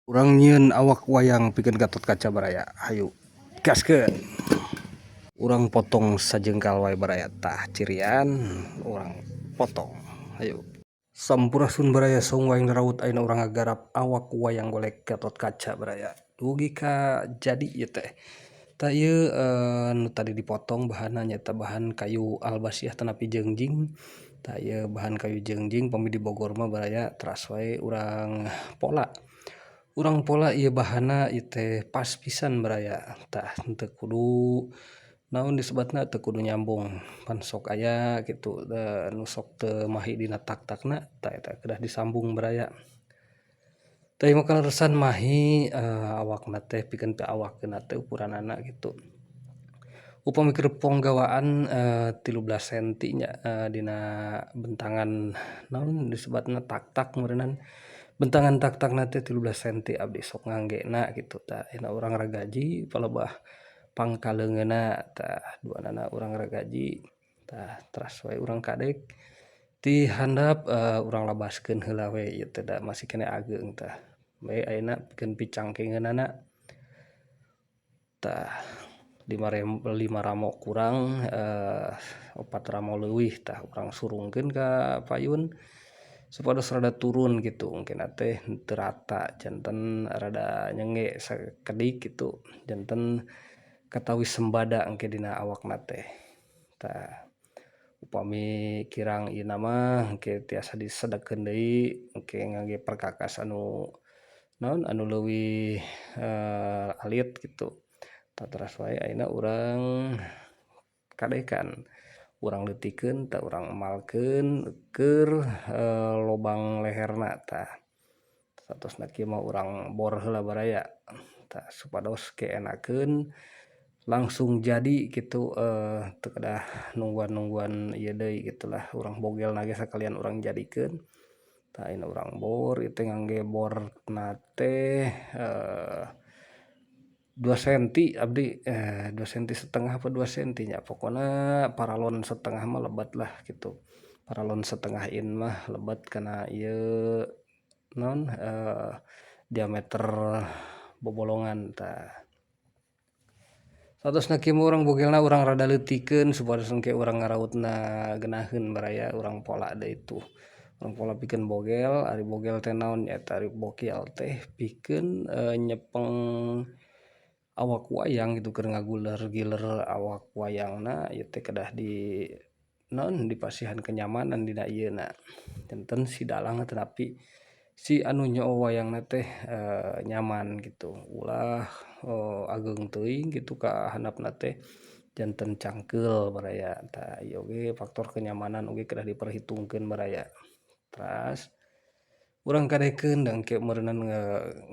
Urang nyieun awak wayang pikeun Gatot Kaca baraya. Hayu gaskeun. Urang potong sajengkal wae baraya tah cirian urang potong. Hayu. Sampurasun baraya saung wayang raut ayeuna urang ngagarap awak wayang golek Gatot Kaca baraya. Dugi ka jadi ieu teh. Tah ieu nu tadi dipotong bahanna nyaeta bahan kayu albasiah teu nepi jeungjing. Tah ieu bahan kayu jeungjing pami di Bogor mah baraya teras wae urang pola. Urang pola ieu bahanna ieu teh pas pisan baraya. Tah teu kudu naon disebatna teu kudu nyambung pan sok aya kitu nu sok teu mahi dina tak-takna tah eta kedah disambung baraya. Teu mah kaleresan mahi awakna teh pikeun awakkeunna teh ukuranana kitu. Upami keur ponggawaan 13 senti nya dina bentangan naon disebatna tak-tak meureunnan. Bentangan tak-takna teh 13 senti abdi sok nganggena kitu tah ayeuna urang ragaji palebah pangkaleungeunna tah duanana urang ragaji tah teras wae urang kadek ti handap urang labaskeun heula we ieu teh da masih kene ageung tah bae ayeuna pikeun picangkengeunana tah 5 ramo kurang 4 ramo leuwih tah urang surungkeun ka payun supados rada turun gitu mungkin teh teu rata janten rada nyenge sakedik gitu janten katawis sembada engke dina awakna teh tah upami kirang ieu mah engke tiasa disedekeun deui engke ngangge perkakas anu naon anu leuwih alit gitu tah teras wae ayeuna urang kadekan urang leutikeun tah urang emalkeun keur lobang leherna tah satosna kieu mah urang bor heula baraya tah supados keenakeun langsung jadi gitu teu kedah nungguan-nungguan ieu deui gitulah urang bogelna ge sakalian urang jadikeun tah ayeuna urang bor ieu teh ngangge borna teh 2 senti abdi 2 senti setengah apa 2 senti nya pokona paralon setengah mah lebat lah gitu paralon setengah in mah lebat kana ieu naon diameter bobolongan tah satosna kieu mah urang bogelna urang rada leutikeun supados engke urang ngarautna geunaheun baraya urang pola deui tuh urang pola pikeun bogel ari bogel teh naon nyaeta ari bogel teh pikeun nyepeng awak wayang gitu keur ngaguler-giler awak wayangna ieu teh kedah di naon dipasihan kenyamanan dina ieuna janten si dalang teu napi si anu nyoo wayangna teh nyaman gitu ulah ageung teuing gitu ka handapna teh janten cangkeul baraya tah ieu oge faktor kenyamanan oge kedah diperhitungkeun baraya teras urang kadekeun da engke meureunnan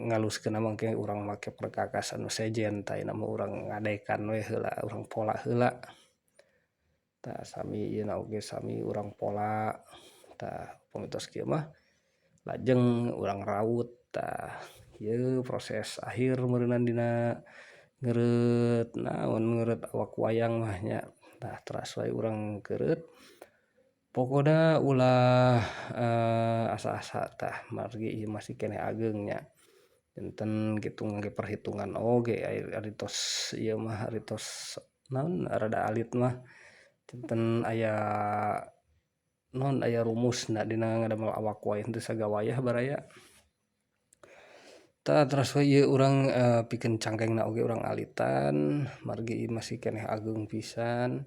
ngaluskeun mah engke urang make perkakas anu sejen tah ayeuna mah urang ngadekan we heula urang pola heula tah sami ieuna oge sami urang pola tah upami tos kieu mah lajeng urang raut tah ieu proses akhir meureunnan dina ngeureut naon ngeureut awak wayang mah nya tah teras wae urang keureut pokona ulah asa-asa tah margi ieu masih keneh ageung nya janten kitu ngangge perhitungan oge ari tos ieu mah ari tos naon rada alit mah janten aya naon aya rumusna dina ngadamel awak wayang teh sagawayah baraya tah teras wae ieu urang pikeun cangkengna oge urang alitan margi ieu masih keneh ageung pisan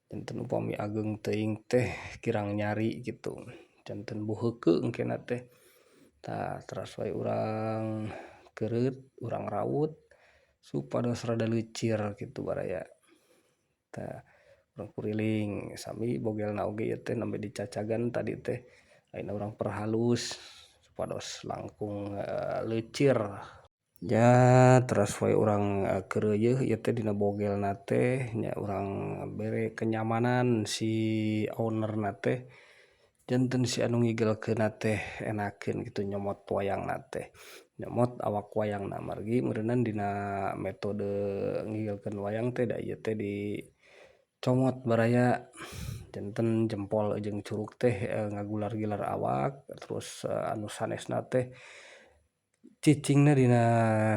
janten upami ageung teuing teh kirang nyari gitu janten buheukeung engkena teh tah teras wae urang keureut urang raut supados rada leucir kitu baraya tah urang kuriling sami bogelna oge ieu teh nembe dicacagan tadi teh ayeuna urang perhalus supados langkung leucir ya teras wae urang keureuyeun ieu teh dina bogelna teh nya urang bere kenyamanan si ownerna teh janten si anu ngigelkeunna teh enakeun gitu nyomot wayangna teh nyomot awak wayangna margi meureunnan dina metode ngigelkeun wayang teh da ieu teh dicomot baraya janten jempol jeung curug teh ngagular-gilar awak terus anu sanesna teh cicingna dina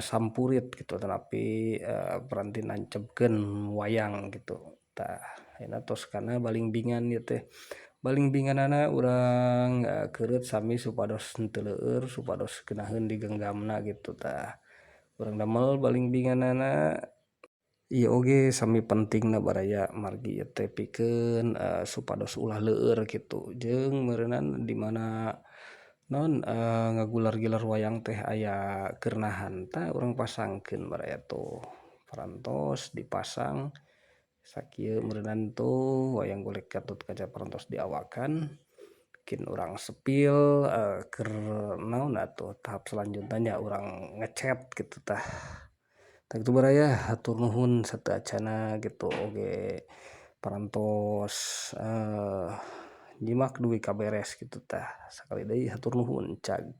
sampurit gitu tapi peranti nancepkeun wayang gitu tah ayeuna tos kana balingbingan ieu teh balingbinganana urang keureut sami supados henteu leueur supados geunaheun digenggamna gitu tah urang damel balingbinganana ieu oge sami pentingna baraya margi ieu teh pikeun supados ulah leueur kitu jeung meureunana di mana naon ngagular-gilar wayang teh aya keur nahan tah urang pasangkeun baraya tuh parantos dipasang sakieu meureunana tuh wayang golek Gatotkaca parantos diawakan mungkin urang sepil keur naon atuh tahap selanjutnya nya urang ngecat gitu tah. Tah kitu baraya hatur nuhun sateacana gitu oge parantos nyimak dugi kaberes gitu tah sakali deui hatur nuhun cag.